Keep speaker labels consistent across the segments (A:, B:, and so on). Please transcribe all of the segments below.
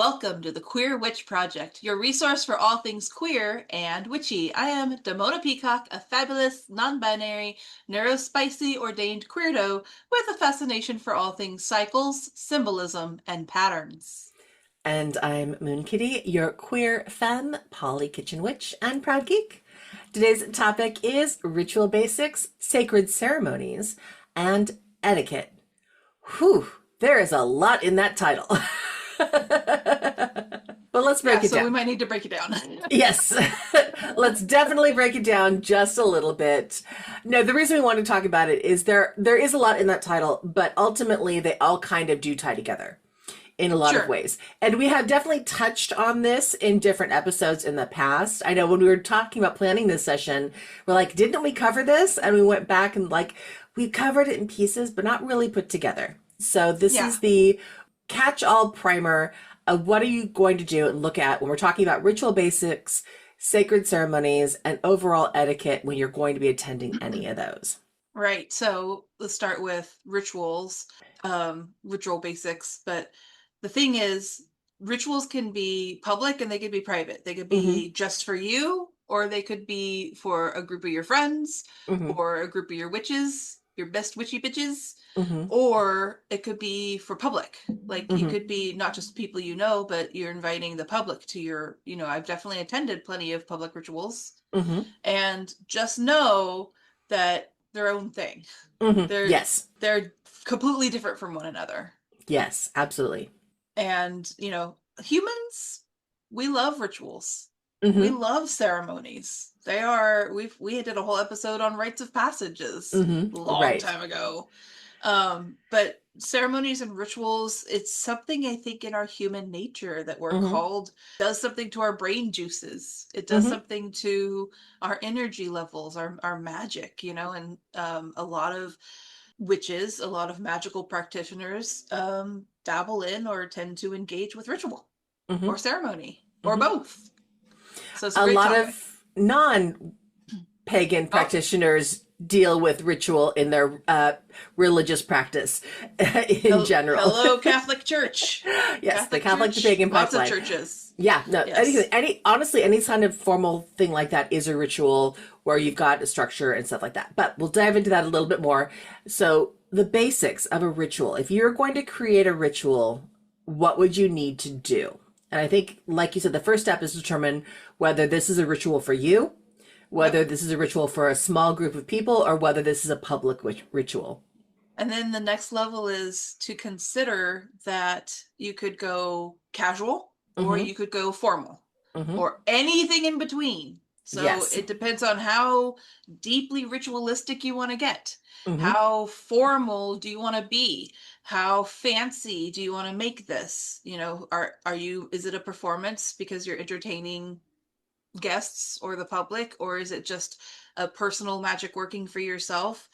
A: Welcome to the Queer Witch Project, your resource for all things queer and witchy. I am Damona Peacock, a fabulous, non-binary, neurospicy ordained queerdo with a fascination for all things cycles, symbolism, and patterns.
B: And I'm Moonkittee, your queer femme, poly kitchen witch, and proud geek. Today's topic is ritual basics, sacred ceremonies, and etiquette. Whew, there is a lot in that title. But let's break it
A: So
B: down.
A: we might need to break it down.
B: Yes, let's definitely break it down just a little bit. No, the reason we want to talk about it is there is a lot in that title, but ultimately they all kind of do tie together in a lot of ways. And we have definitely touched on this in different episodes in the past. I know when we were talking about planning this session, we're like, didn't we cover this? And we went back and we covered it in pieces, but not really put together. So this is the catch-all primer of what are you going to do and look at when we're talking about ritual basics, sacred ceremonies, and overall etiquette when you're going to be attending any of those.
A: Right. So let's start with rituals, ritual basics. But the thing is, rituals can be public and they could be private. They could be just for you, or they could be for a group of your friends, or a group of your witches, your best witchy bitches, or it could be for public. Like you could be not just people you know, but you're inviting the public to your, I've definitely attended plenty of public rituals. And just know that their own thing. They're completely different from one another.
B: Yes, absolutely.
A: And, humans, we love rituals. We love ceremonies. We did a whole episode on rites of passages a long time ago. But ceremonies and rituals, it's something I think in our human nature that we're called, does something to our brain juices. It does something to our energy levels, our magic, and a lot of witches, a lot of magical practitioners dabble in or tend to engage with ritual or ceremony or both. So it's a great
B: lot
A: topic.
B: of non-pagan practitioners deal with ritual in their religious practice in general.
A: Hello, Catholic Church.
B: Yes, the Catholic to pagan pipeline.
A: Lots of churches.
B: Yeah, no,
A: Yes.
B: honestly, any kind of formal thing like that is a ritual where you've got a structure and stuff like that. But we'll dive into that a little bit more. So the basics of a ritual. If you're going to create a ritual, what would you need to do? And I think, like you said, the first step is to determine whether this is a ritual for you, whether this is a ritual for a small group of people, or whether this is a public ritual.
A: And then the next level is to consider that you could go casual or you could go formal or anything in between. So it depends on how deeply ritualistic you want to get. How formal do you want to be? How fancy do you want to make this? Is it a performance because you're entertaining guests or the public, or is it just a personal magic working for yourself?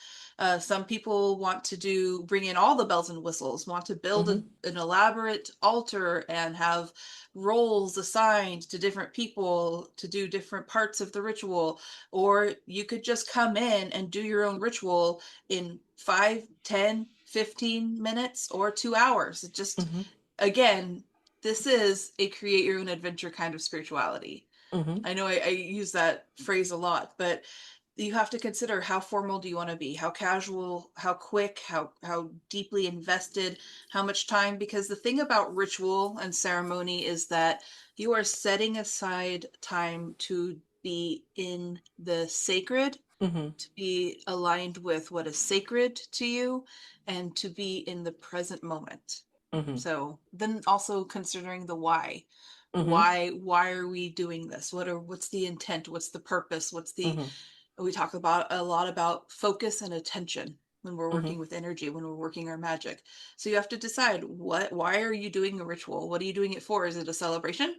A: Some people want to bring in all the bells and whistles, want to build an elaborate altar and have roles assigned to different people to do different parts of the ritual. Or you could just come in and do your own ritual in 5, 10, 15 minutes or 2 hours. It just, again, this is a create your own adventure kind of spirituality. I know I use that phrase a lot, but you have to consider how formal do you want to be, how casual, how quick, how deeply invested, how much time, because the thing about ritual and ceremony is that you are setting aside time to be in the sacred, to be aligned with what is sacred to you, and to be in the present moment. So then also considering the why. Why are we doing this? What's the intent? What's the purpose? We talk about a lot about focus and attention when we're working with energy, when we're working our magic. So you have to decide why are you doing a ritual? What are you doing it for? Is it a celebration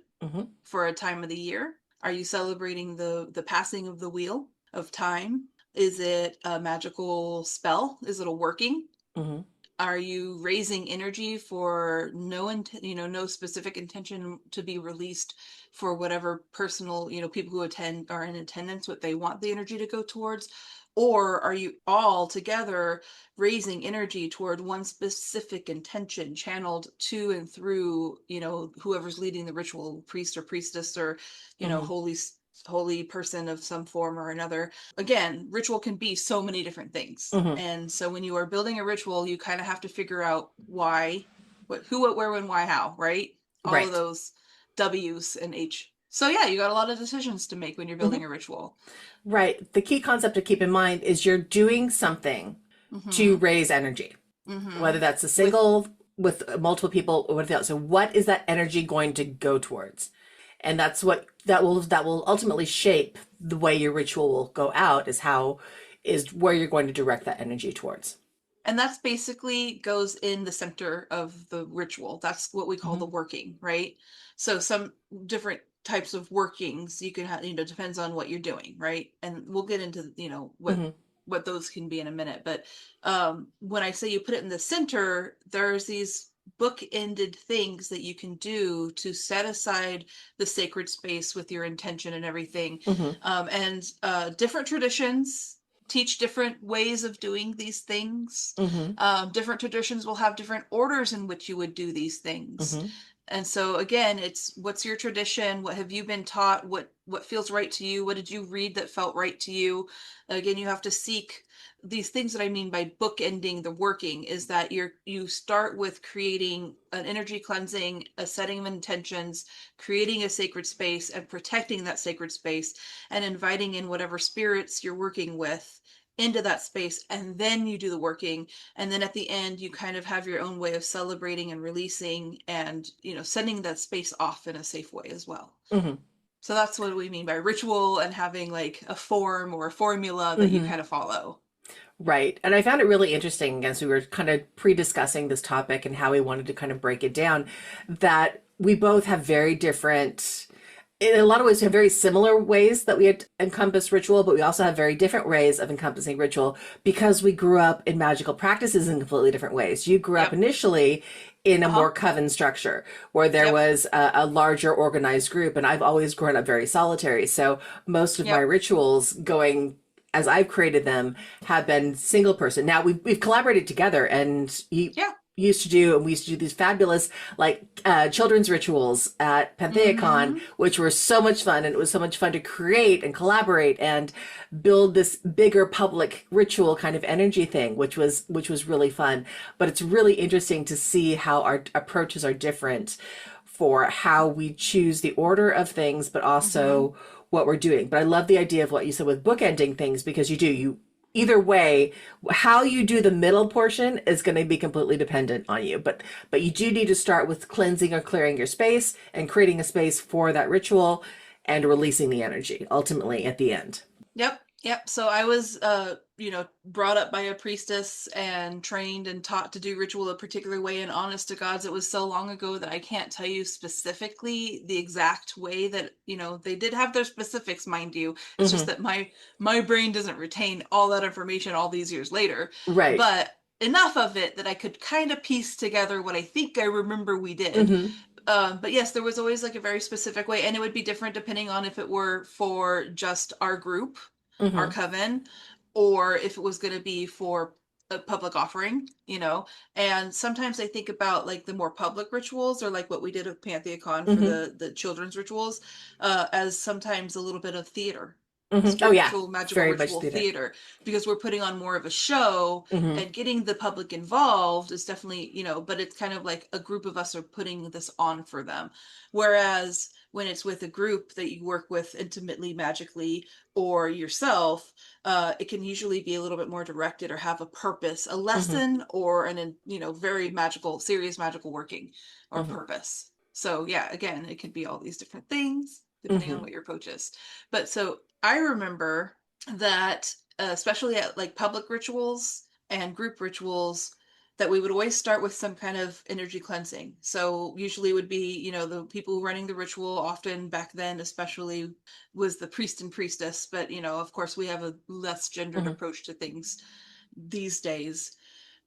A: for a time of the year? Are you celebrating the passing of the wheel of time? Is it a magical spell? Is it a working? Are you raising energy for no specific intention to be released for whatever personal, people who attend are in attendance, what they want the energy to go towards? Or are you all together raising energy toward one specific intention channeled to and through, whoever's leading the ritual, priest or priestess, or, holy person of some form or another. Again, ritual can be so many different things.
B: Mm-hmm.
A: And so when you are building a ritual, you kind of have to figure out why, what, who, what, where, when, why, how, right? All of
B: Right.
A: those W's and H. So yeah, you got a lot of decisions to make when you're
B: Mm-hmm.
A: building a ritual.
B: Right. The key concept to keep in mind is you're doing something to
A: Mm-hmm.
B: raise energy, whether
A: Mm-hmm.
B: that's a
A: With
B: single with multiple people or whatever else. So what is that energy going to go towards? And that's what that will ultimately shape the way your ritual will go out is where you're going to direct that energy towards.
A: And that's basically goes in the center of the ritual. That's what we call
B: Mm-hmm.
A: the working, right? So some different types of workings you can have, depends on what you're doing, right? And we'll get into,
B: Mm-hmm.
A: what those can be in a minute. But when I say you put it in the center, there's these book-ended things that you can do to set aside the sacred space with your intention and everything.
B: Mm-hmm.
A: And different traditions teach different ways of doing these things.
B: Mm-hmm.
A: Different traditions will have different orders in which you would do these things.
B: Mm-hmm.
A: And so again, it's what's your tradition? What have you been taught? What feels right to you? What did you read that felt right to you? Again, you have to seek these things. That I mean by bookending the working is that you start with creating an energy cleansing, a setting of intentions, creating a sacred space and protecting that sacred space, and inviting in whatever spirits you're working with into that space, and then you do the working, and then at the end you kind of have your own way of celebrating and releasing and sending that space off in a safe way as well.
B: Mm-hmm.
A: So that's what we mean by ritual, and having like a form or a formula that you
B: Mm-hmm.
A: kind of follow.
B: Right. And I found it really interesting as we were kind of pre-discussing this topic and how we wanted to kind of break it down, that we both have very different, in a lot of ways, we have very similar ways that we encompass ritual, but we also have very different ways of encompassing ritual because we grew up in magical practices in completely different ways. You grew up
A: Yep.
B: initially in a
A: Uh-huh.
B: more coven structure where there
A: Yep.
B: was a larger organized group, and I've always grown up very solitary. So most of my
A: Yep.
B: rituals going as I've created them have been single person. Now we've collaborated together, and
A: Yeah.
B: we used to do these fabulous like children's rituals at Pantheacon,
A: Mm-hmm.
B: which were so much fun, and it was so much fun to create and collaborate and build this bigger public ritual kind of energy thing, which was really fun. But it's really interesting to see how our approaches are different for how we choose the order of things, but
A: Mm-hmm.
B: also what we're doing. But I love the idea of what you said with bookending things because you either way, how you do the middle portion is going to be completely dependent on you. But you do need to start with cleansing or clearing your space and creating a space for that ritual and releasing the energy ultimately at the end.
A: Yep, yep. So I was, brought up by a priestess and trained and taught to do ritual a particular way. And honest to gods, it was so long ago that I can't tell you specifically the exact way that, they did have their specifics, mind you. It's just
B: Mm-hmm.
A: that my brain doesn't retain all that information all these years later.
B: Right.
A: But enough of it that I could kind of piece together what I think I remember we did.
B: Mm-hmm.
A: But yes, there was always like a very specific way, and it would be different depending on if it were for just our group, our
B: Mm-hmm.
A: coven, or if it was going to be for a public offering. And sometimes I think about like the more public rituals, or like what we did with Pantheacon for
B: Mm-hmm.
A: the children's rituals, as sometimes a little bit of theater,
B: Mm-hmm. Oh yeah,
A: spiritual, magical
B: very much
A: ritual
B: theater.
A: theater, because we're putting on more of a show,
B: Mm-hmm.
A: and getting the public involved is definitely, but it's kind of like a group of us are putting this on for them. Whereas when it's with a group that you work with intimately, magically, or yourself, it can usually be a little bit more directed or have a purpose, a
B: Mm-hmm.
A: lesson, or very magical, serious magical working or
B: Mm-hmm.
A: purpose. So yeah, again, it could be all these different things depending on
B: Mm-hmm.
A: what your approach is. But so I remember that, especially at like public rituals and group rituals, that we would always start with some kind of energy cleansing. So usually it would be, the people running the ritual, often back then, especially, was the priest and priestess. But, of course, we have a less gendered
B: Mm-hmm.
A: approach to things these days.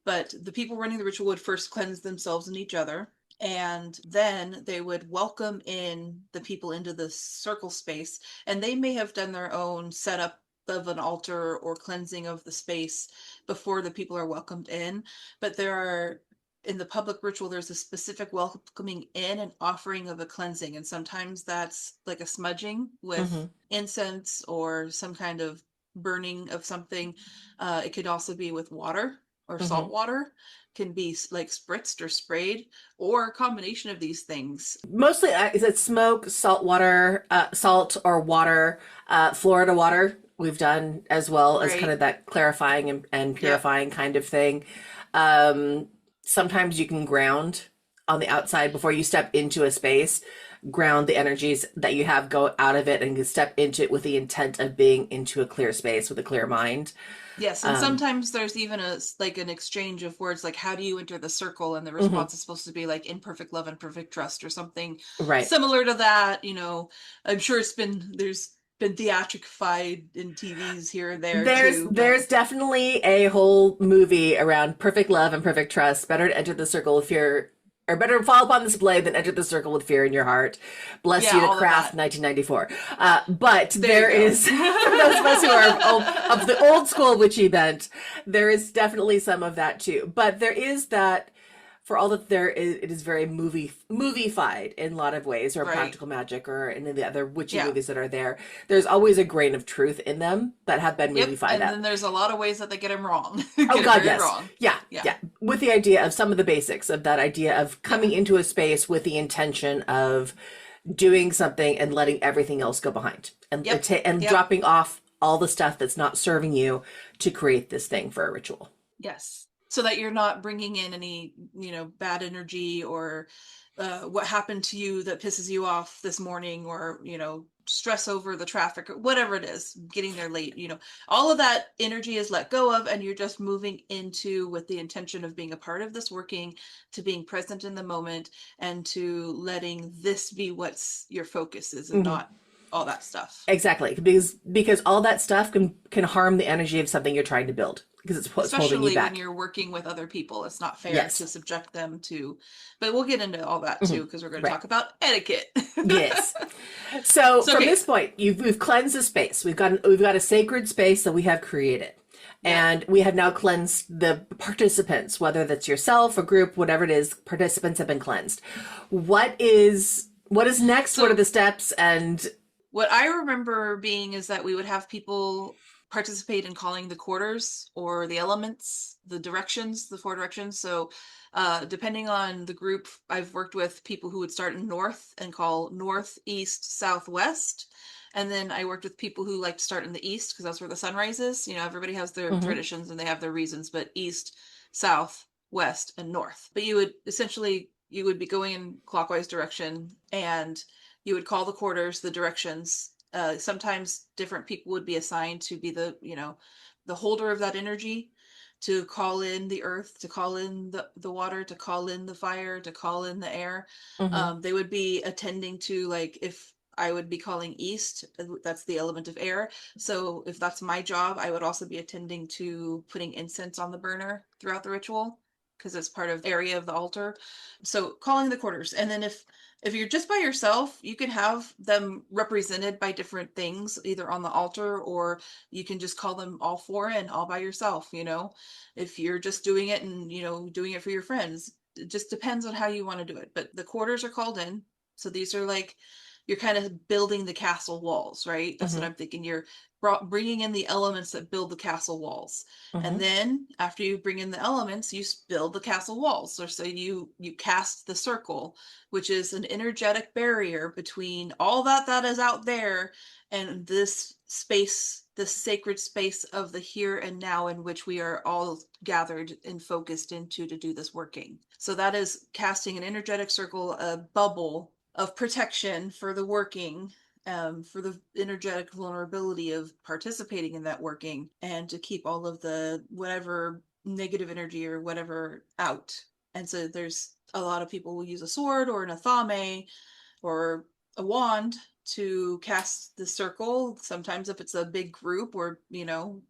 A: But the people running the ritual would first cleanse themselves and each other. And then they would welcome in the people into the circle space. And they may have done their own setup of an altar or cleansing of the space before the people are welcomed in. But there are, in the public ritual, there's a specific welcoming in and offering of a cleansing. And sometimes that's like a smudging with incense or some kind of burning of something. It could also be with water or salt water, can be like spritzed or sprayed, or a combination of these things.
B: Mostly, is it smoke, salt water, salt or water, Florida water we've done as well as kind
A: Right.
B: of that clarifying and
A: Yep.
B: purifying kind of thing. Um, Sometimes you can ground on the outside before you step into a space, ground the energies that you have, go out of it, and you step into it with the intent of being into a clear space with a clear mind.
A: Yes, and sometimes there's even a like an exchange of words like how do you enter the circle, and the
B: Hmm.
A: response is supposed to be like in perfect love and perfect trust or something
B: Right.
A: similar to that. I'm sure there's been theatrified in TVs here and there too, but
B: There's definitely a whole movie around perfect love and perfect trust. Better to enter the circle of fear, or better to fall upon this blade than enter the circle with fear in your heart. Bless
A: yeah,
B: you to
A: all of
B: craft,
A: that.
B: 1994. But
A: There you
B: there
A: go.
B: is, for those of us who are of the old school witchy bent, there is definitely some of that too. But there is that, for all that there is, it is very moviefied in a lot of ways, or
A: Right.
B: practical magic, or any of the other witchy
A: Yeah.
B: movies that are there. There's always a grain of truth in them that have been
A: Yep.
B: moviefied
A: And
B: up.
A: then there's a lot of ways that they get him wrong. Get
B: Oh
A: it
B: God,
A: very
B: yes,
A: wrong.
B: yeah,
A: Yeah.
B: yeah. With the idea of some of the basics of that idea of coming
A: Yeah.
B: into a space with the intention of doing something and letting everything else go behind, and
A: Yep.
B: and
A: Yep.
B: dropping off all the stuff that's not serving you to create this thing for a ritual.
A: Yes. So that you're not bringing in any, bad energy or what happened to you that pisses you off this morning, or, stress over the traffic or whatever it is, getting there late, all of that energy is let go of, and you're just moving into with the intention of being a part of this working, to being present in the moment, and to letting this be what's your focus is, and
B: Mhm.
A: not all that stuff.
B: Exactly, because all that stuff can harm the energy of something you're trying to build, because it's what's holding you
A: Especially when
B: back.
A: you're working with other people, it's not fair to
B: Yes.
A: subject them to, but we'll get into all that
B: Mhm.
A: too, because we're going to
B: Right.
A: talk about etiquette.
B: Yes. So
A: So
B: from
A: okay.
B: this point, we've cleansed the space. We've got a sacred space that we have created,
A: Yep.
B: and we have now cleansed the participants, whether that's yourself, a group, whatever it is. Participants have been cleansed. What is next? What are
A: So
B: the steps? And
A: what I remember being is that we would have people participate in calling the quarters or the elements, the directions, the four directions. So, depending on the group, I've worked with people who would start in north and call north, east, south, west. And then I worked with people who like to start in the east because that's where the sun rises. Everybody has their
B: Mhm.
A: traditions and they have their reasons, but east, south, west, and north. But you would be going in clockwise direction, and you would call the quarters, the directions. Sometimes different people would be assigned to be the holder of that energy, to call in the earth, to call in the water, to call in the fire, to call in the air.
B: Mhm.
A: They would be attending to, like, if I would be calling east, that's the element of air. So if that's my job, I would also be attending to putting incense on the burner throughout the ritual, because it's part of the area of the altar. So calling the quarters. And then if you're just by yourself, you can have them represented by different things, either on the altar, or you can just call them all four in, all by yourself. If you're just doing it and, doing it for your friends, it just depends on how you want to do it. But the quarters are called in. So these are like, you're kind of building the castle walls, right? That's what
B: Mhm.
A: I'm thinking. You're bringing in the elements that build the castle walls. And
B: Mhm.
A: then after you bring in the elements, you build the castle walls. So you cast the circle, which is an energetic barrier between all that is out there and this space, this sacred space of the here and now, in which we are all gathered and focused into to do this working. So that is casting an energetic circle, a bubble of protection for the working, for the energetic vulnerability of participating in that working, and to keep all of the whatever negative energy or whatever out. And so there's a lot of people will use a sword or an athame, or a wand to cast the circle. Sometimes if it's a big group, or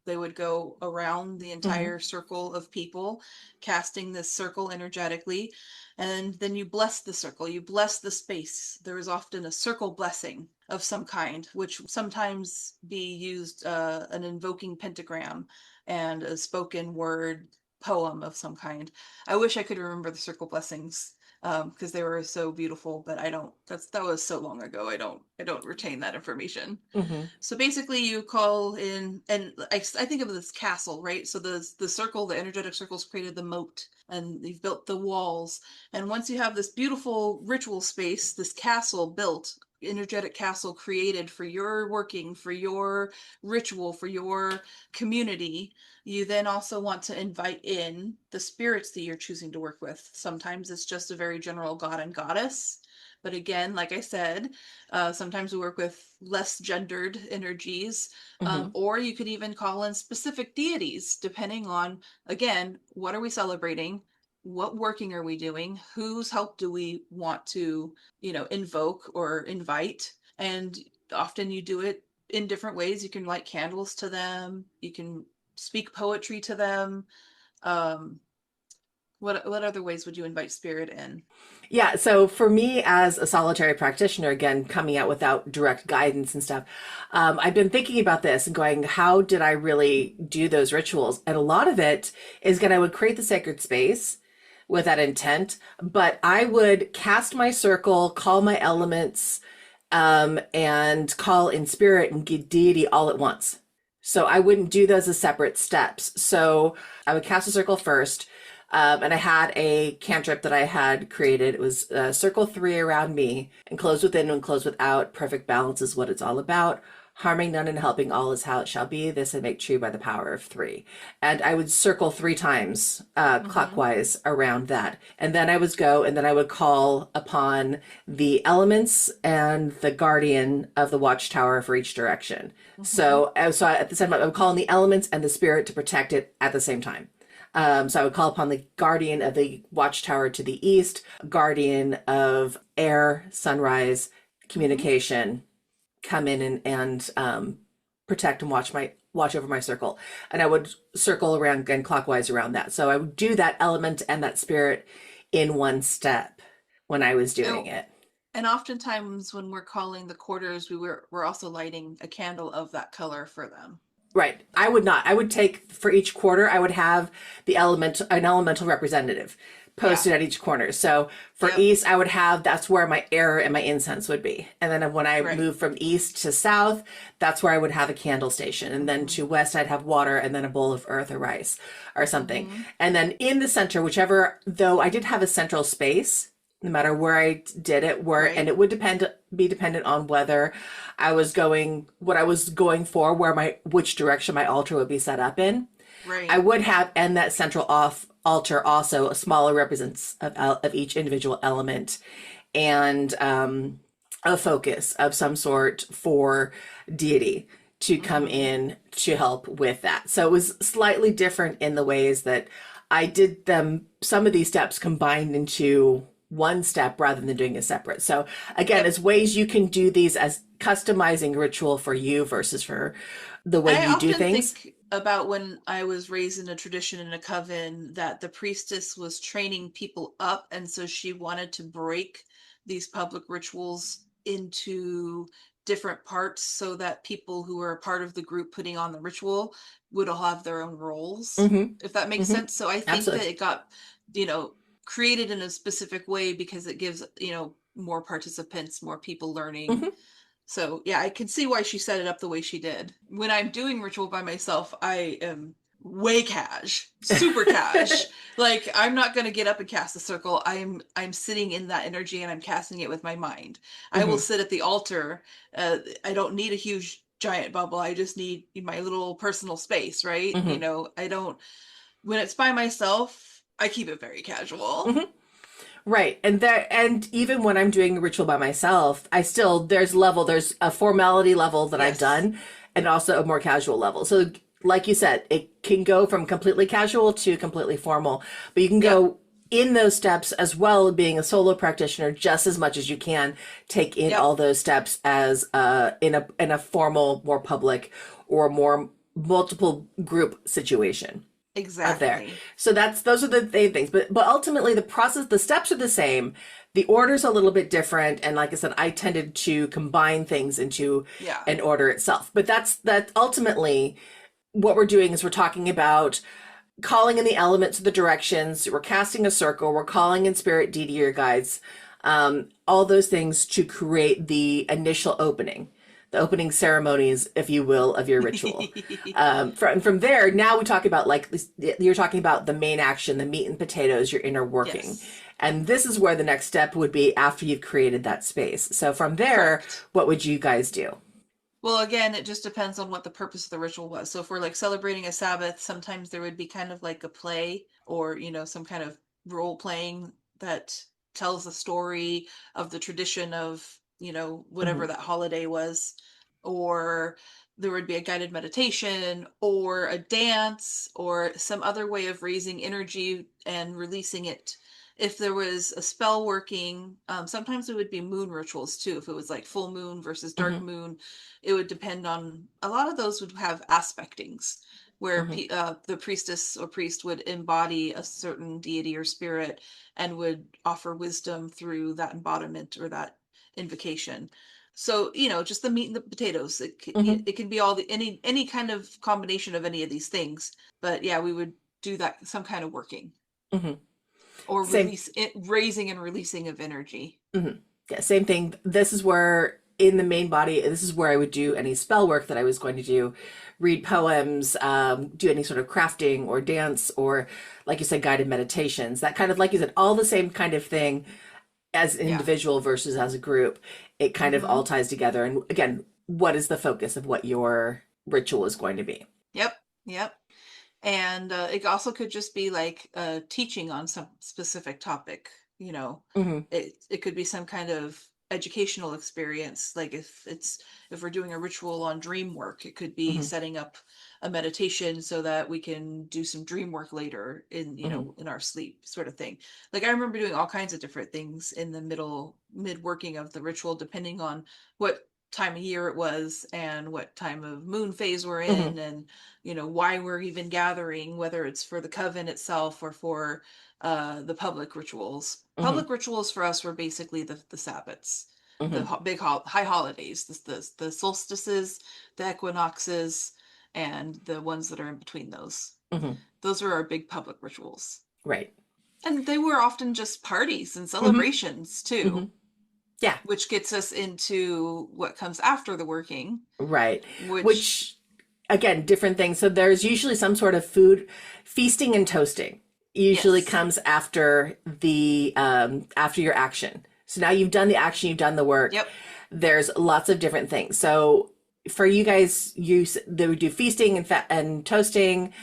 A: they would go around the
B: Mm-hmm.
A: entire circle of people casting this circle energetically, and then you bless the circle, you bless the space. There is often a circle blessing of some kind, which sometimes be used, an invoking pentagram and a spoken word poem of some kind. I wish I could remember the circle blessings, because they were so beautiful, but I don't. That was so long ago. I don't retain that information.
B: Mm-hmm.
A: So basically, you call in, and I think of this castle, right? So the circle, the energetic circles created the moat, and you've built the walls. And once you have this beautiful ritual space, this castle built, energetic castle created for your working, for your ritual, for your community, you then also want to invite in the spirits that you're choosing to work with. Sometimes it's just a very general god and goddess. But again, like I said, sometimes we work with less gendered energies,
B: Mm-hmm.
A: or you could even call in specific deities, depending on, again, what are we celebrating? What working are we doing? Whose help do we want to, invoke or invite? And often you do it in different ways. You can light candles to them. You can speak poetry to them. Um, what other ways would you invite spirit in?
B: Yeah, so for me as a solitary practitioner, again, coming out without direct guidance and stuff, I've been thinking about this and going, how did I really do those rituals? And a lot of it is again, I would create the sacred space with that intent, but I would cast my circle, call my elements, and call in spirit and deity all at once. So I wouldn't do those as separate steps. So I would cast a circle first. And I had a cantrip that I had created. It was circle 3 around me, and close within and close without. Perfect balance is what it's all about. Harming none and helping all is how it shall be. This I make true by the power of 3. And I would circle 3 times
A: Mm-hmm.
B: clockwise around that. And then I would go and then I would call upon the elements and the guardian of the watchtower for each direction.
A: Mm-hmm.
B: So at the same time, I would call on the elements and the spirit to protect it at the same time. So I would call upon the guardian of the watchtower to the east, guardian of air, sunrise,
A: Mm-hmm.
B: communication, come in and protect and watch over my circle. And I would circle around again clockwise around that. So I would do that element and that spirit in one step when I was doing
A: Oh,
B: it.
A: and oftentimes when we're calling the quarters, we're also lighting a candle of that color for them.
B: Right. I would not. I would take for each quarter, I would have an elemental representative
A: Yeah.
B: posted at each corner. So for
A: Yep.
B: east, I would have, that's where my air and my incense would be. And then when I
A: Right.
B: moved from east to south, that's where I would have a candle station. And then
A: Mm-hmm.
B: to west, I'd have water and then a bowl of earth or rice or something.
A: Mm-hmm.
B: And then in the center, whichever, though I did have a central space, no matter where I did it, and
A: Right.
B: it would be dependent on whether what I was going for, which direction my altar would be set up in. I
A: Right.
B: would have, and that central off altar also a smaller represents of each individual element, and a focus of some sort for deity to come
A: Mm-hmm.
B: in to help with that. So it was slightly different in the ways that I did them, some of these steps combined into one step rather than doing it separate. So again,
A: Yep.
B: as ways you can do these as customizing ritual for you versus for the way
A: I
B: you do
A: often
B: things.
A: think about when I was raised in a tradition in a coven, that the priestess was training people up, and so she wanted to break these public rituals into different parts so that people who are a part of the group putting on the ritual would all have their own roles,
B: Mm-hmm.
A: if that makes
B: Mm-hmm.
A: sense. So I think that
B: Absolutely.
A: it got, you know, created in a specific way because it gives, more participants, more people learning.
B: Mm-hmm.
A: So yeah, I can see why she set it up the way she did. When I'm doing ritual by myself, I am way cash, super cash. Like I'm not gonna get up and cast a circle. I'm sitting in that energy and I'm casting it with my mind. I will
B: Mm-hmm.
A: sit at the altar. I don't need a huge giant bubble. I just need my little personal space, right?
B: Mm-hmm.
A: I don't. When it's by myself, I keep it very casual.
B: Mm-hmm. Right. And even when I'm doing a ritual by myself, there's a formality level that I've
A: Yes.
B: done and also a more casual level. So like you said, it can go from completely casual to completely formal, but you can
A: Yep.
B: go in those steps, as well being a solo practitioner, just as much as you can take in
A: Yep.
B: all those steps as in a formal, more public, or more multiple group situation of there.
A: Exactly.
B: So those are the things. But ultimately the process, the steps are the same. The order's a little bit different. And like I said, I tended to combine things into
A: Yeah.
B: an order itself. But that ultimately what we're doing is we're talking about calling in the elements of the directions. We're casting a circle. We're calling in spirit, deity, or guides. All those things to create the initial opening, the opening ceremonies, if you will, of your ritual. From there, now we talk about, like you're talking about, the main action, the meat and potatoes, your inner working.
A: Yes.
B: And this is where the next step would be after you've created that space. So from there,
A: Correct.
B: what would you guys do?
A: Well, again, it just depends on what the purpose of the ritual was. So if we're like celebrating a Sabbath, sometimes there would be kind of like a play or, some kind of role playing that tells the story of the tradition of, whatever
B: Hmm.
A: that holiday was. Or there would be a guided meditation or a dance or some other way of raising energy and releasing it. If there was a spell working, sometimes it would be moon rituals too. If it was like full moon versus dark
B: Hmm.
A: moon, it would depend on, a lot of those would have aspectings where
B: Hmm.
A: the priestess or priest would embody a certain deity or spirit and would offer wisdom through that embodiment or that invocation. So, just the meat and the potatoes.
B: Hmm.
A: It can be all any kind of combination of any of these things. But yeah, we would do that, some kind of working
B: Hmm.
A: or
B: Same.
A: release it, raising and releasing of energy.
B: Hmm. Yeah, same thing. This is where, in the main body, this is where I would do any spell work that I was going to do, read poems, do any sort of crafting or dance, or, like you said, guided meditations. That kind of, like you said, all the same kind of thing as an
A: Yeah.
B: individual versus as a group. It kind of
A: Mm-hmm.
B: all ties together. And again, what is the focus of what your ritual is going to be?
A: Yep. Yep. And it also could just be like teaching on some specific topic.
B: Hmm.
A: It could be some kind of educational experience. Like if we're doing a ritual on dream work, it could be
B: Hmm.
A: setting up a meditation so that we can do some dream work later in
B: Hmm.
A: in our sleep, sort of thing. Like I remember doing all kinds of different things in the mid working of the ritual, depending on what time of year it was and what time of moon phase we're
B: Hmm.
A: in, and why we're even gathering, whether it's for the coven itself or for the public rituals.
B: Hmm.
A: Public rituals for us were basically the Sabbats, the
B: Hmm.
A: big high holidays, the solstices, the equinoxes, and the ones that are in between those.
B: Hmm.
A: Those were our big public rituals.
B: Right.
A: And they were often just parties and
B: Hmm.
A: celebrations
B: Hmm.
A: too,
B: Yeah.
A: which gets us into what comes after the working,
B: Right.
A: which,
B: Which, again, different things. So there's usually some sort of food feasting and toasting usually
A: yes.
B: comes after the after your action. So now you've done the action, you've done the work.
A: Yep.
B: There's lots of different things. So for you guys, they would do feasting and toasting.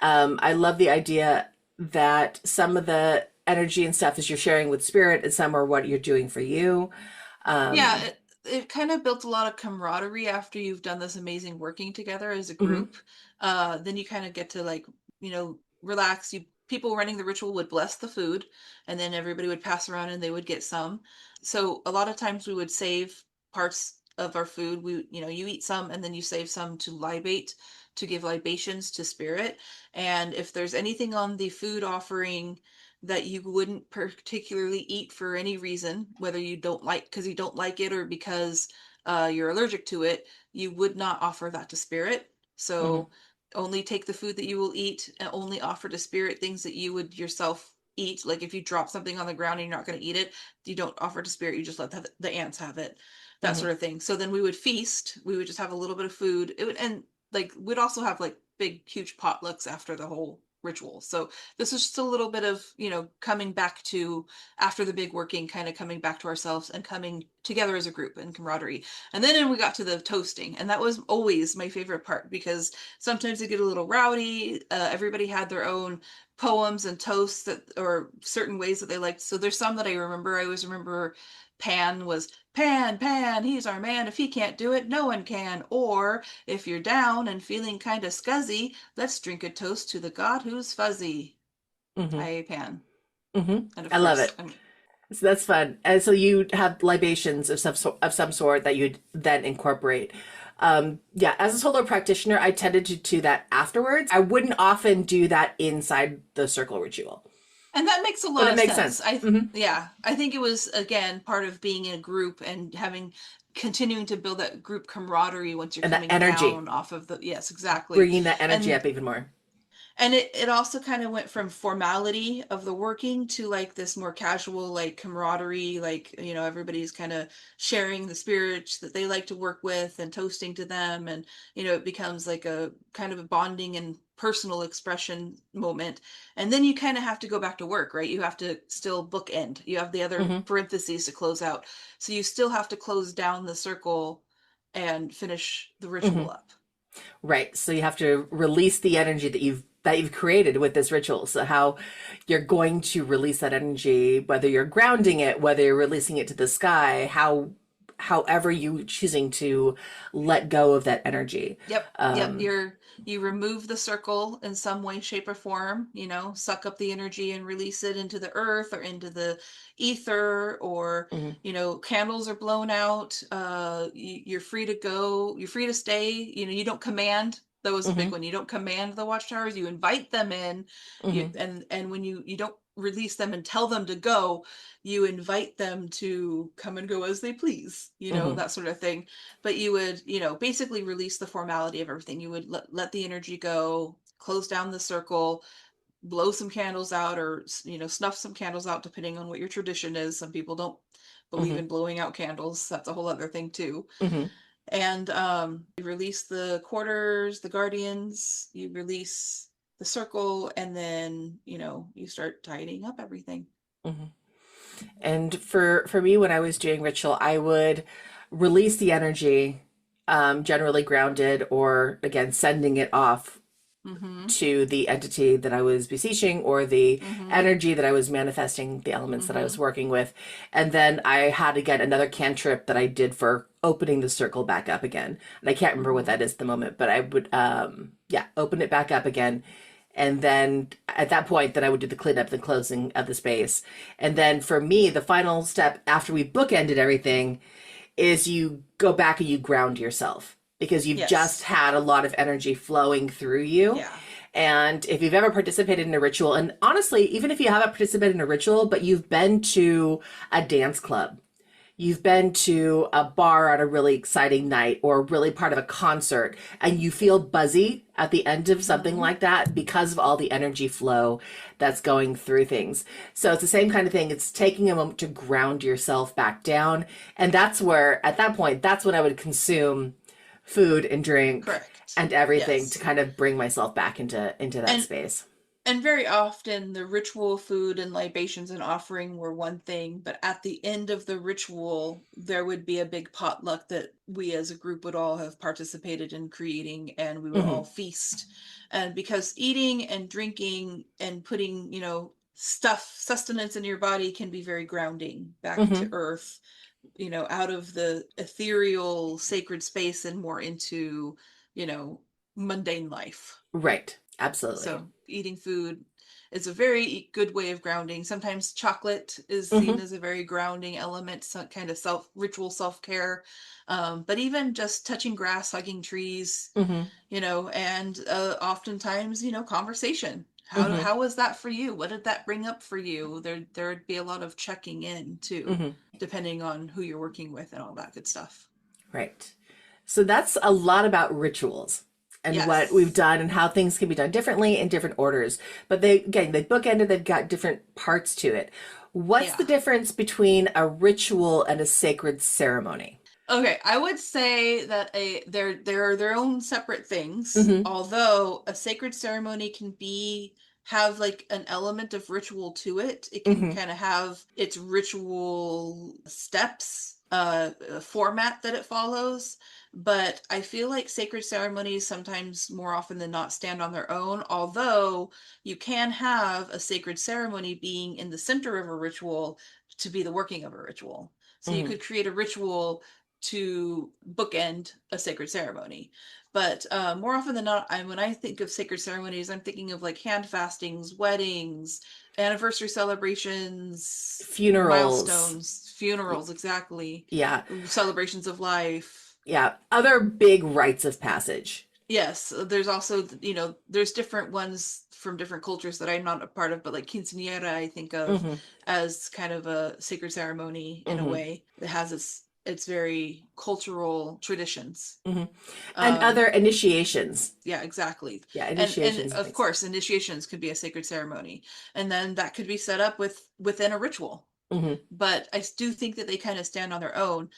B: I love the idea that some of the energy and stuff is you're sharing with spirit, and some are what you're doing for you.
A: Yeah,
B: Um,
A: it kind of built a lot of camaraderie after you've done this amazing working together as a
B: mhm.
A: group. Then you kind of get to like, relax. People running the ritual would bless the food, and then everybody would pass around and they would get some. So a lot of times we would save parts of our food. You eat some and then you save some to libate, to give libations to spirit. And if there's anything on the food offering that you wouldn't particularly eat for any reason, whether you don't like because you don't like it or because you're allergic to it, you would not offer that to spirit.
B: Mhm.
A: So only take the food that you will eat and only offer to spirit things that you would yourself eat. Like if you drop something on the ground and you're not going to eat it, you don't offer to spirit, you just let the ants have it, that
B: Mhm.
A: sort of thing. So then we would feast, we would just have a little bit of food. It would, and like we'd also have like big huge potlucks after the whole ritual. So this is just a little bit of, coming back to, after the big working, kind of coming back to ourselves and coming together as a group and camaraderie. And then we got to the toasting, and that was always my favorite part because sometimes it get a little rowdy. Everybody had their own poems and toasts that, or certain ways that they liked. So there's some that I remember. I always remember Pan was Pan, Pan, he's our man. If he can't do it, no one can. Or if you're down and feeling kind of scuzzy, let's drink a toast to the god who's fuzzy.
B: Mhm.
A: Hi, Pan. And of
B: I love
A: course,
B: it. So that's fun. And so you have libations of some sort that you'd then incorporate. Yeah, as a solo practitioner, I tended to do that afterwards. I wouldn't often do that inside the circle ritual,
A: and that makes a
B: but
A: lot
B: it
A: of
B: makes
A: sense.
B: sense. Hmm.
A: Yeah, I think it was again part of being in a group and having continuing to build that group camaraderie once you're
B: And that
A: coming
B: energy,
A: down off of the, yes, exactly.
B: bringing that energy
A: And
B: up even more.
A: it also kind of went from formality of the working to like this more casual like camaraderie, like everybody's kind of sharing the spirits that they like to work with and toasting to them, and it becomes like a kind of a bonding and personal expression moment. And then you kind of have to go back to work, right? You have to still bookend, you have the other
B: Hmm.
A: parentheses to close out, so you still have to close down the circle and finish the
B: Hmm.
A: ritual up.
B: Right. So you have to release the energy that you've created with this ritual. So how you're going to release that energy, whether you're grounding it, whether you're releasing it to the sky, however you choosing to let go of that energy.
A: Yep, yep.
B: Um,
A: You remove the circle in some way, shape, or form, suck up the energy and release it into the earth or into the ether, or,
B: mhm,
A: candles are blown out. You're free to go, you're free to stay. You don't command. That was a big
B: mhm,
A: one. You don't command the watchtowers, you invite them in.
B: mhm,
A: And when you don't release them and tell them to go, you invite them to come and go as they please,
B: mhm,
A: that sort of thing. But you would, basically release the formality of everything. You would let the energy go, close down the circle, blow some candles out, or snuff some candles out, depending on what your tradition is. Some people don't believe
B: mhm,
A: in blowing out candles. That's a whole other thing too.
B: mhm,
A: And you release the quarters, the guardians, you release the circle, and then you start tidying up everything.
B: mhm. And for me, when I was doing ritual, I would release the energy, generally grounded, or again sending it off
A: Mm-hmm.
B: to the entity that I was beseeching, or the
A: Mm-hmm.
B: energy that I was manifesting, the elements that I was
A: Mm-hmm.
B: working with. And then I had again another cantrip that I did for opening the circle back up again. And I can't remember what
A: Mm-hmm.
B: that is at the moment, but I would yeah, open it back up again. And then at that point, then I would do the cleanup, the closing of the space. And then for me, the final step after we bookended everything is you go back and you ground yourself because you've just
A: Yes.
B: had a lot of energy flowing through you.
A: Yeah.
B: And if you've ever participated in a ritual, and honestly, even if you haven't participated in a ritual, but you've been to a dance club, you've been to a bar on a really exciting night or really part of a concert, and you feel buzzy at the end of something
A: Mm-hmm.
B: like that because of all the energy flow that's going through things. So it's the same kind of thing. It's taking a moment to ground yourself back down. And that's where, at that point, that's when I would consume food and drink
A: Correct.
B: and everything to
A: Yes.
B: kind of bring myself back into that
A: And
B: space.
A: and very often the ritual food and libations and offering were one thing, but at the end of the ritual there would be a big potluck that we as a group would all have participated in creating, and we would all
B: Hmm.
A: feast. And because eating and drinking and putting, stuff, sustenance in your body can be very grounding back to
B: Hmm.
A: earth, out of the ethereal sacred space and more into, you know, mundane life.
B: Right. Absolutely.
A: So eating food is a very good way of grounding. Sometimes chocolate is seen
B: Hmm.
A: as a very grounding element, some kind of self care. But even just touching grass, hugging trees,
B: Hmm.
A: and oftentimes, conversation.
B: Hmm.
A: How was that for you? What did that bring up for you? There'd be a lot of checking in too,
B: Hmm.
A: depending on who you're working with and all that good stuff.
B: Right. So that's a lot about rituals and what we've
A: Yes.
B: done and how things can be done differently in different orders. But they, again, they bookended, they've got different parts to it. What's the
A: Yeah.
B: difference between a ritual and a sacred ceremony?
A: Okay, I would say that they're their own separate things,
B: Hmm.
A: although a sacred ceremony can be have like an element of ritual to it. It can
B: Hmm.
A: kind of have its ritual steps, a format that it follows. But I feel like sacred ceremonies sometimes more often than not stand on their own, although you can have a sacred ceremony being in the center of a ritual to be the working of a ritual. So you
B: Hmm.
A: could create a ritual to bookend a sacred ceremony. But more often than not, when I think of sacred ceremonies, I'm thinking of like hand fastings, weddings, anniversary celebrations,
B: Funerals.
A: milestones, funerals, exactly,
B: Yeah.
A: celebrations of life.
B: Yeah. Other big rites of passage.
A: Yes, there's also, there's different ones from different cultures that I'm not a part of, but like quinceañera, I think of
B: Mm-hmm.
A: as kind of a sacred ceremony in a
B: Mm-hmm.
A: way that has its very cultural traditions.
B: Mm-hmm. And
A: Um,
B: other initiations.
A: yeah, exactly.
B: Yeah,
A: And
B: initiations and
A: of
B: things.
A: course, initiations could be a sacred ceremony, and then that could be set up within a ritual.
B: Mm-hmm.
A: But I do think that they kind of stand on their own.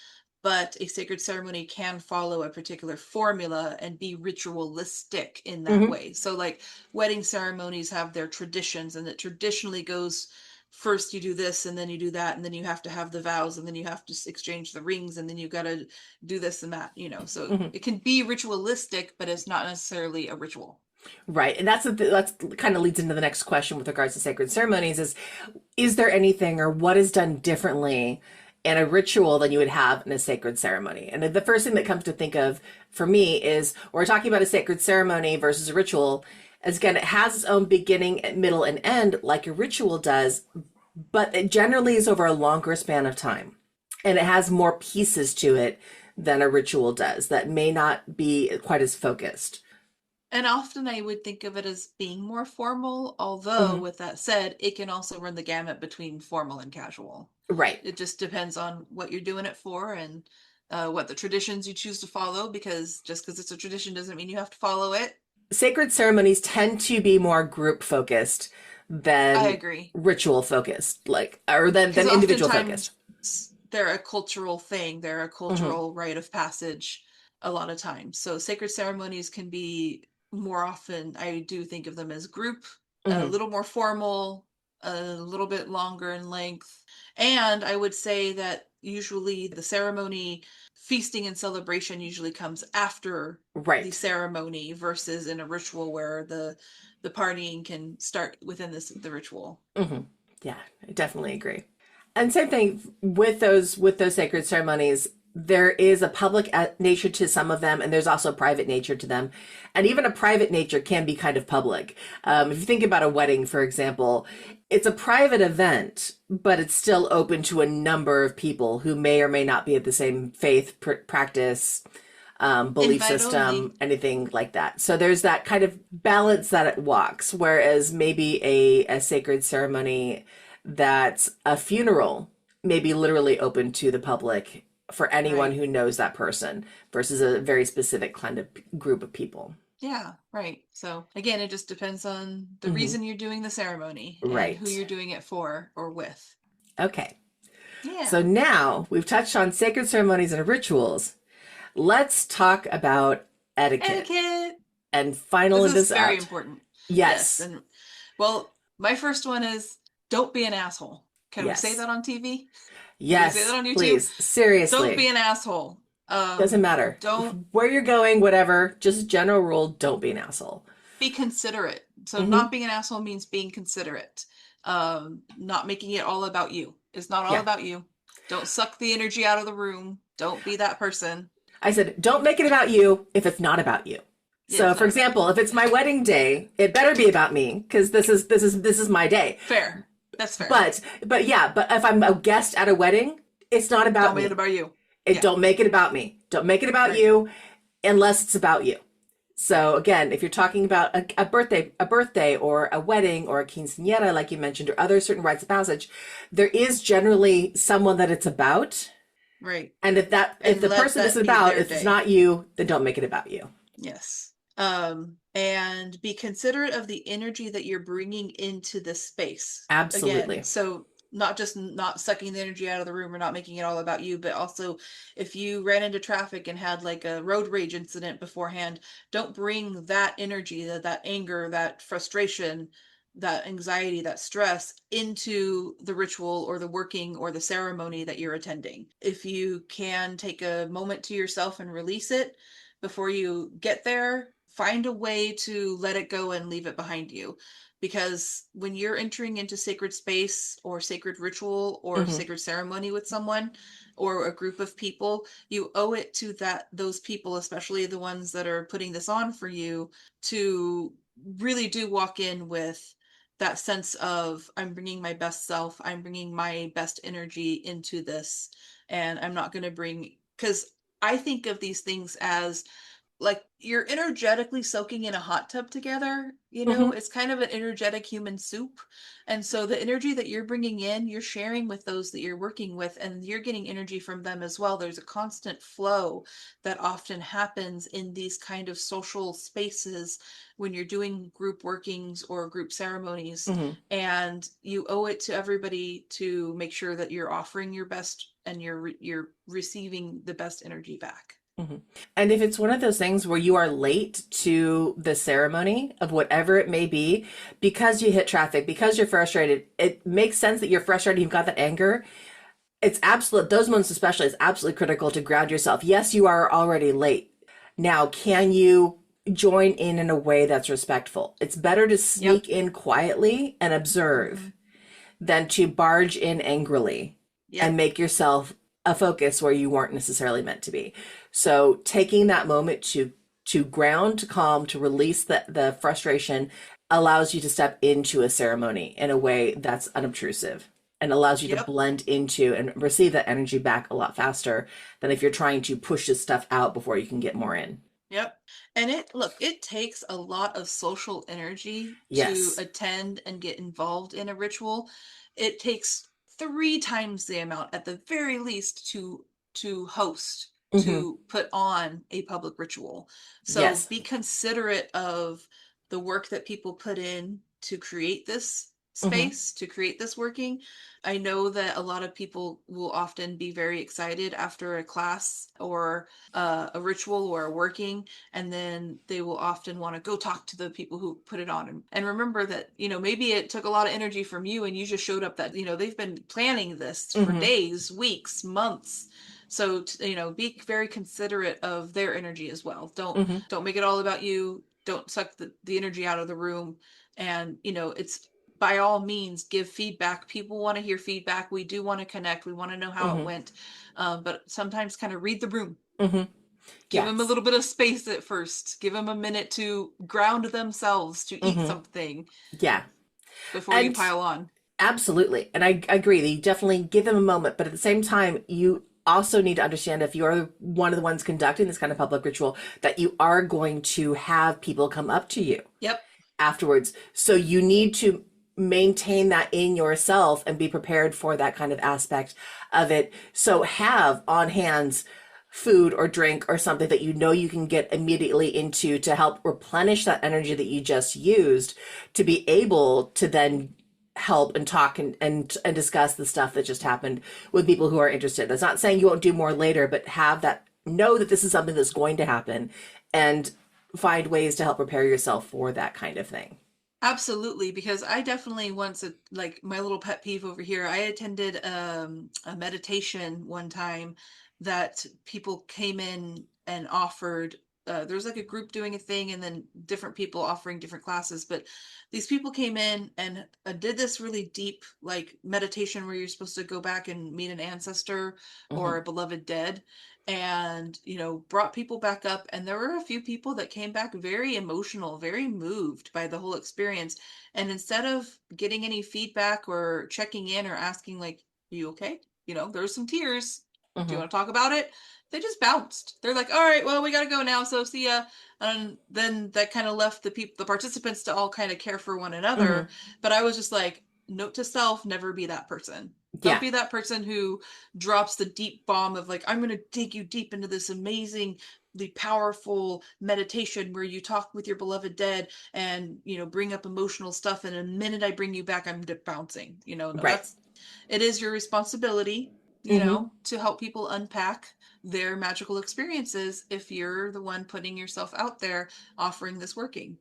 A: But a sacred ceremony can follow a particular formula and be ritualistic in that
B: Mm-hmm.
A: way. So, like, wedding ceremonies have their traditions, and it traditionally goes first you do this, and then you do that, and then you have to have the vows, and then you have to exchange the rings, and then you got to do this and that. So
B: Mm-hmm.
A: it can be ritualistic, but it's not necessarily a ritual.
B: Right. And that's kind of leads into the next question with regards to sacred ceremonies is there anything or what is done differently in a ritual than you would have in a sacred ceremony? And the first thing that comes to think of for me is we're talking about a sacred ceremony versus a ritual. As again, it has its own beginning, middle, and end like a ritual does, but it generally is over a longer span of time. And it has more pieces to it than a ritual does that may not be quite as focused.
A: And often I would think of it as being more formal, although
B: Mm-hmm.
A: with that said, it can also run the gamut between formal and casual.
B: Right.
A: It just depends on what you're doing it for and what the traditions you choose to follow, because just because it's a tradition doesn't mean you have to follow it.
B: Sacred ceremonies tend to be more group focused
A: I
B: than
A: agree.
B: ritual focused, like or than
A: Because
B: individual
A: oftentimes
B: focused.
A: they're a cultural thing, they're a
B: Mm-hmm.
A: cultural rite of passage a lot of times. So sacred ceremonies can be more often, I do think of them as group, a
B: Mm-hmm.
A: little more formal, a little bit longer in length. And I would say that usually the ceremony, feasting and celebration usually comes after the
B: Right.
A: ceremony versus in a ritual where the partying can start within the ritual.
B: Mm-hmm. Yeah, I definitely agree. And same thing with those sacred ceremonies. There is a public nature to some of them, and there's also a private nature to them. And even a private nature can be kind of public. If you think about a wedding, for example, it's a private event, but it's still open to a number of people who may or may not be at the same faith practice, belief
A: Invite only.
B: system, anything like that. So there's that kind of balance that it walks. Whereas maybe a sacred ceremony that's a funeral may be literally open to the public for anyone
A: Right.
B: who knows that person versus a very specific kind of group of people.
A: Yeah, right. So again, it just depends on the
B: Hmm.
A: reason you're doing the ceremony and who
B: Right.
A: you're doing it for or with.
B: Okay. So
A: Yeah.
B: now we've touched on sacred ceremonies and rituals. Let's talk about etiquette
A: Etiquette.
B: and
A: This
B: finally
A: is
B: this
A: very
B: out.
A: important. Yes.
B: Yes.
A: And well, my first one is don't be an asshole. Can we say
B: Yes.
A: that on TV? Can we say that
B: Yes,
A: on YouTube?
B: please.
A: Don't be
B: Seriously.
A: an asshole.
B: Doesn't matter.
A: Don't
B: Where you're going, whatever. Just general rule, don't be an asshole.
A: be considerate. So
B: Hmm.
A: not being an asshole means being considerate. Not making it all about you. It's not all
B: Yeah.
A: about you. Don't suck the energy out of the room. Don't be that person.
B: I said, don't make it about you if it's not about you.
A: Yeah,
B: So,
A: it's
B: for
A: not about you.
B: example, if it's my wedding day, it better be about me because this is my day.
A: Fair. That's fair.
B: But yeah, but if I'm a guest at a wedding, it's not
A: Don't
B: about
A: make it
B: me.
A: about you.
B: It
A: Yeah.
B: don't make it about me. Don't make it about
A: Right.
B: you unless it's about you. So again, if you're talking about a birthday or a wedding or a quinceañera, like you mentioned, or other certain rites of passage, there is generally someone that it's about.
A: Right.
B: And if
A: And
B: the
A: let
B: person is
A: that be
B: about,
A: their
B: if it's
A: day.
B: not you, then don't make it about you.
A: Yes. And be considerate of the energy that you're bringing into the space. Again,
B: Absolutely.
A: so not just not sucking the energy out of the room or not making it all about you, but also if you ran into traffic and had like a road rage incident beforehand, don't bring that energy, that anger, that frustration, that anxiety, that stress into the ritual or the working or the ceremony that you're attending. If you can take a moment to yourself and release it before you get there, find a way to let it go and leave it behind you. because when you're entering into sacred space or sacred ritual or sacred ceremony with someone or a group of people, you owe it to those people, especially the ones that are putting this on for you, to really do walk in with that sense of, I'm bringing my best self, I'm bringing my best energy into this, and I'm not going to bring, because I think of these things as like you're energetically soaking in a hot tub together,
B: Mm-hmm.
A: it's kind of an energetic human soup. And so the energy that you're bringing in, you're sharing with those that you're working with, and you're getting energy from them as well. There's a constant flow that often happens in these kind of social spaces when you're doing group workings or group ceremonies.
B: Mm-hmm.
A: And you owe it to everybody to make sure that you're offering your best and you're receiving the best energy back.
B: Mm-hmm. And if it's one of those things where you are late to the ceremony of whatever it may be, because you hit traffic, because you're frustrated, it makes sense that you're frustrated, you've got that anger. It's absolute, those moments especially, it's absolutely critical to ground yourself. Yes, you are already late. Now, can you join in a way that's respectful? It's better to
A: Yep.
B: sneak in quietly and observe than to barge in angrily and
A: Yep.
B: make yourself a focus where you weren't necessarily meant to be. So taking that moment to ground, to calm, to release the frustration allows you to step into a ceremony in a way that's unobtrusive and allows you to
A: Yep.
B: blend into and receive that energy back a lot faster than if you're trying to push this stuff out before you can get more in.
A: Yep. And it takes a lot of social energy to
B: Yes.
A: attend and get involved in a ritual. It takes 3 times the amount at the very least to host,
B: Mm-hmm.
A: to put on a public ritual. So
B: Yes.
A: be considerate of the work that people put in to create this
B: Mm-hmm.
A: space, to create this working. I know that a lot of people will often be very excited after a class or a ritual or a working, and then they will often want to go talk to the people who put it on. And remember that, maybe it took a lot of energy from you and you just showed up that, they've been planning this for
B: Mm-hmm.
A: days, weeks, months. So, be very considerate of their energy as well.
B: Mm-hmm.
A: Don't make it all about you. Don't suck the energy out of the room. And, it's by all means give feedback. People want to hear feedback. We do want to connect. We want to know how it
B: Mm-hmm.
A: went. But sometimes kind of read the room.
B: Mm-hmm.
A: Give them a
B: Yes.
A: little bit of space at first. Give them a minute to ground themselves, to eat
B: Mm-hmm.
A: something
B: Yeah.
A: before you
B: And
A: pile on.
B: absolutely. And I agree that you definitely give them a moment, but at the same time, you also need to understand if you're one of the ones conducting this kind of public ritual, that you are going to have people come up to you
A: Yep.
B: afterwards. So you need to maintain that in yourself and be prepared for that kind of aspect of it. So have on hands food or drink or something that you know you can get immediately into to help replenish that energy that you just used to be able to then help and talk and discuss the stuff that just happened with people who are interested. That's not saying you won't do more later, but have that, know that this is something that's going to happen and find ways to help prepare yourself for that kind of thing.
A: Absolutely, because I definitely once, like my little pet peeve over here, I attended a meditation one time that people came in and offered. There was like a group doing a thing, and then different people offering different classes. But these people came in and did this really deep, like meditation where you're supposed to go back and meet an ancestor or
B: Mm-hmm.
A: a beloved dead, and brought people back up. And there were a few people that came back very emotional, very moved by the whole experience. And instead of getting any feedback or checking in or asking, like, you okay, there's some tears, do you
B: Mm-hmm.
A: want to talk about it? They just bounced. They're like, all right, well, we got to go now, so see ya. And then that kind of left the participants to all kind of care for one
B: Mm-hmm.
A: another. But I was just like, note to self, never be that person. Don't
B: Yeah.
A: be that person who drops the deep bomb of like, I'm going to dig you deep into this amazingly powerful meditation where you talk with your beloved dead and, bring up emotional stuff. And the minute I bring you back, I'm bouncing. No,
B: Right.
A: it is your responsibility,
B: Mm-hmm.
A: to help people unpack their magical experiences if you're the one putting yourself out there offering this working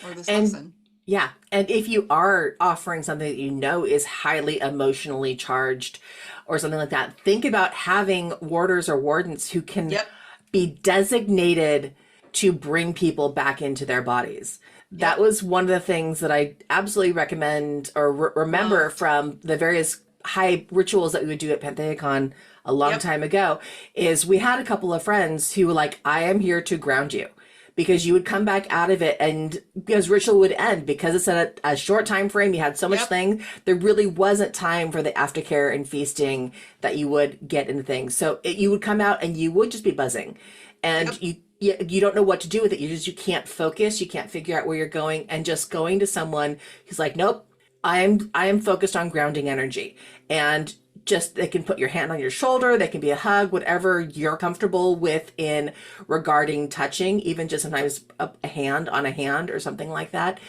A: or this
B: And
A: lesson.
B: yeah, and if you are offering something that you know is highly emotionally charged or something like that, think about having warders or wardens who can
A: Yep.
B: be designated to bring people back into their bodies. That was one of the things that I absolutely recommend or remember
A: Loved.
B: from the various high rituals that we would do at Pantheacon a long
A: Yep.
B: time ago is we had a couple of friends who were like, I am here to ground you. Because you would come back out of it and because ritual would end because it's a short time frame, you had so much
A: Yep.
B: thing, there really wasn't time for the aftercare and feasting that you would get into things. So you would come out and you would just be buzzing and
A: Yep.
B: you don't know what to do with it. You can't focus, you can't figure out where you're going, and just going to someone who's like, nope, I am focused on grounding energy. And just they can put your hand on your shoulder, they can be a hug, whatever you're comfortable with in regarding touching, even just sometimes a hand on a hand or something like that.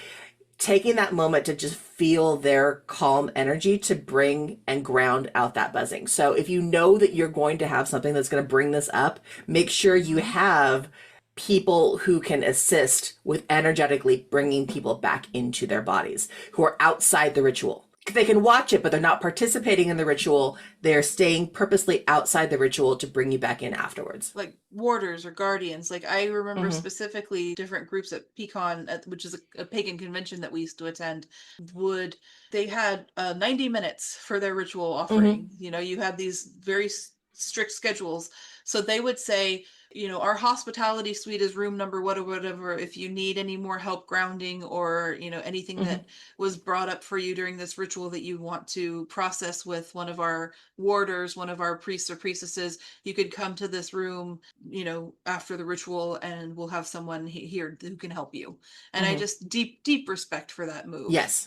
B: Taking that moment to just feel their calm energy to bring and ground out that buzzing. So if you know that you're going to have something that's going to bring this up, make sure you
A: Mhm.
B: have people who can assist with energetically bringing people back into their bodies who are outside the ritual. They can watch it, but they're not participating in the ritual. They're staying purposely outside the ritual to bring you back in afterwards.
A: Like warders or guardians. Like I remember
B: Mm-hmm.
A: specifically different groups at Pecan, which is a pagan convention that we used to attend, would they had 90 minutes for their ritual
B: Mm-hmm.
A: offering. You had these very strict schedules. So they would say, our hospitality suite is room number whatever. If you need any more help grounding or, anything
B: Mm-hmm.
A: that was brought up for you during this ritual that you want to process with one of our warders, one of our priests or priestesses, you could come to this room, after the ritual and we'll have someone here who can help you. And I
B: Mm-hmm.
A: just deep respect for that move.
B: Yes.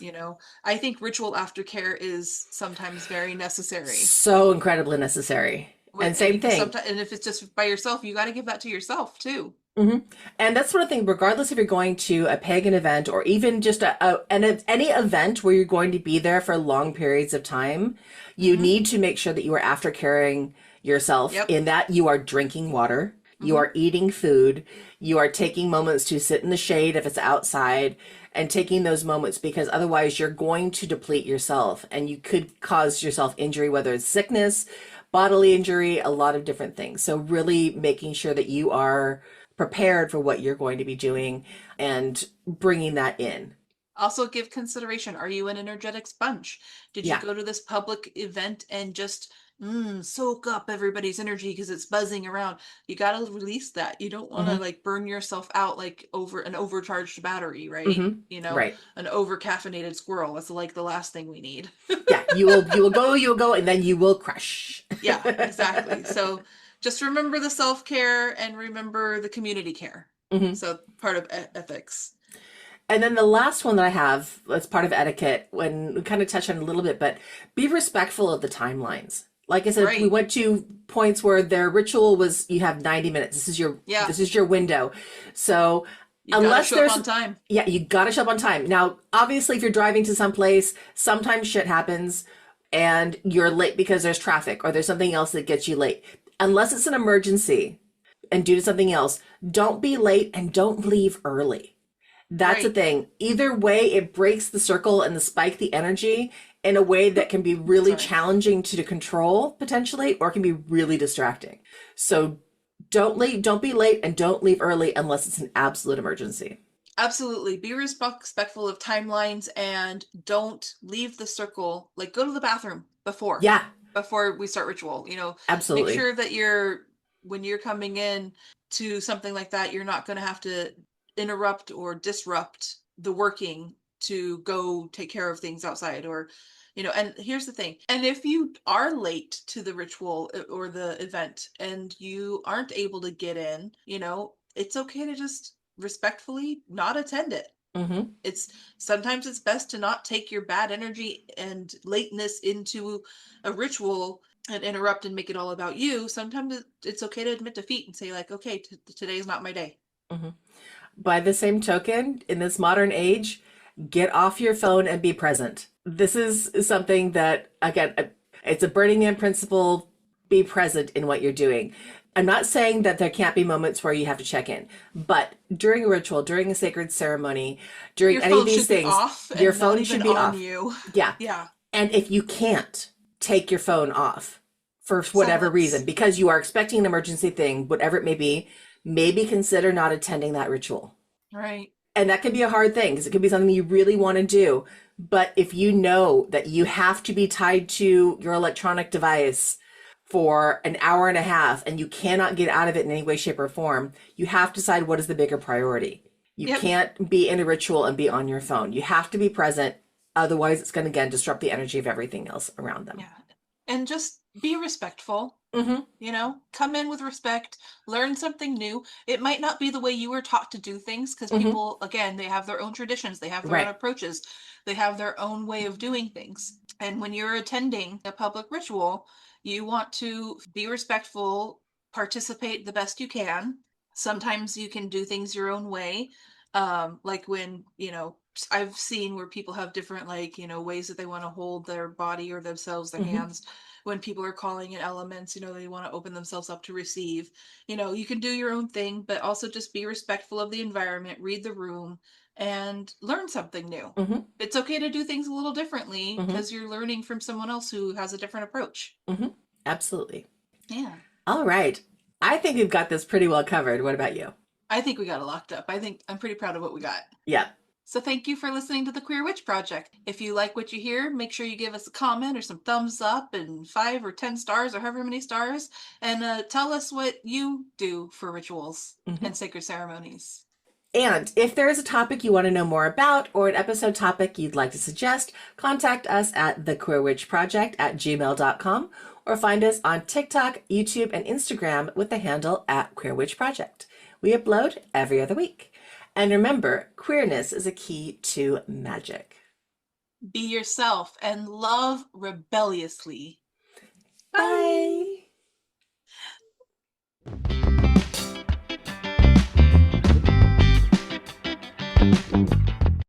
A: I think ritual aftercare is sometimes very necessary.
B: So incredibly necessary. And same
A: Because
B: thing.
A: sometimes, and if it's just by yourself, you got to give that to yourself too.
B: Hmm. And that's one of the things, regardless if you're going to a pagan event or even just any event where you're going to be there for long periods of time, you
A: Mm-hmm.
B: need to make sure that you are after caring yourself
A: Yep.
B: in that you are drinking water, you
A: Mm-hmm.
B: are eating food, you are taking moments to sit in the shade if it's outside and taking those moments because otherwise you're going to deplete yourself and you could cause yourself injury, whether it's sickness, bodily injury, a lot of different things. So really making sure that you are prepared for what you're going to be doing and bringing that in.
A: Also, give consideration. Are you an energetic sponge? Did you
B: Yeah.
A: go to this public event and just soak up everybody's energy because it's buzzing around? You got to release that. You don't want to
B: Hmm.
A: like burn yourself out like over an overcharged battery, right?
B: Hmm. Right.
A: An over caffeinated squirrel. That's like the last thing we need.
B: Yeah. You will go, and then you will crash.
A: Yeah, exactly. So just remember the self care and remember the community care.
B: Hmm.
A: So part of ethics.
B: And then the last one that I have, as part of etiquette, when we kind of touch on it a little bit, but be respectful of the timelines. Like I said, we
A: Right.
B: went to points where their ritual was you have 90 minutes.
A: Yeah.
B: This is your window. So
A: You got to
B: unless
A: show up
B: there's
A: on time.
B: yeah, you gotta show up on time. Now, obviously if you're driving to some place, sometimes shit happens and you're late because there's traffic or there's something else that gets you late. Unless it's an emergency and due to something else, don't be late and don't leave early. That's the
A: Right.
B: thing. Either way, it breaks the circle and the spike the energy in a way that can be really
A: Sorry.
B: challenging to control potentially, or can be really distracting. So don't be late and don't leave early unless it's an absolute emergency.
A: Absolutely. Be respectful of timelines and don't leave the circle. Like go to the bathroom
B: Yeah,
A: before we start ritual. Make
B: absolutely.
A: sure that when you're coming in to something like that, you're not going to have to interrupt or disrupt the working to go take care of things outside and here's the thing. And if you are late to the ritual or the event and you aren't able to get in, it's okay to just respectfully not attend it.
B: Hmm.
A: It's sometimes it's best to not take your bad energy and lateness into a ritual and interrupt and make it all about you. Sometimes it's okay to admit defeat and say like, okay, today's not my day.
B: Hmm. By the same token, in this modern age, get off your phone and be present. This is something that, again, it's a burning in principle. Be present in what you're doing. I'm not saying that there can't be moments where you have to check in, but during a ritual, during a sacred ceremony, during
A: Your
B: any of
A: phone
B: these
A: should be
B: things,
A: off
B: your
A: and not
B: phone should
A: even
B: be
A: on
B: off.
A: you.
B: Yeah.
A: Yeah.
B: And if you can't take your phone off for whatever reason,
A: Silence.
B: because you are expecting an emergency thing, whatever it may be, maybe consider not attending that ritual.
A: Right.
B: And that can be a hard thing because it could be something you really want to do. But if you know that you have to be tied to your electronic device for an hour and a half and you cannot get out of it in any way, shape, or form, you have to decide what is the bigger priority. You
A: Yep.
B: can't be in a ritual and be on your phone. You have to be present. Otherwise, it's going to, again, disrupt the energy of everything else around them.
A: Yeah. And just be respectful.
B: Mm-hmm.
A: You know, come in with respect, learn something new. It might not be the way you were taught to do things because
B: Mm-hmm.
A: people, again, they have their own traditions, they have their own
B: Right.
A: approaches, they have their own way of doing things. And when you're attending a public ritual, you want to be respectful, participate the best you can. Sometimes you can do things your own way. Like when, you know, I've seen where people have different, like, you know, ways that they want to hold their body or themselves, their
B: Mm-hmm.
A: hands. When people are calling in elements, you know, they want to open themselves up to receive. You know, you can do your own thing, but also just be respectful of the environment, read the room, and learn something new.
B: Mm-hmm.
A: It's okay to do things a little differently
B: Mm-hmm.
A: because you're learning from someone else who has a different approach.
B: Mm-hmm. Absolutely.
A: Yeah.
B: All right. I think we've got this pretty well covered. What about you?
A: I think we got it locked up. I think I'm pretty proud of what we got.
B: Yeah.
A: So thank you for listening to the Queer Witch Project. If you like what you hear, make sure you give us a comment or some thumbs up and 5 or 10 stars or however many stars, and tell us what you do for rituals
B: Mm-hmm.
A: and sacred ceremonies.
B: And if there is a topic you want to know more about or an episode topic you'd like to suggest, contact us at thequeerwitchproject@gmail.com or find us on TikTok, YouTube, and Instagram with the handle @queerwitchproject. We upload every other week. And remember, queerness is a key to magic.
A: Be yourself and love rebelliously.
B: Bye.
A: Bye.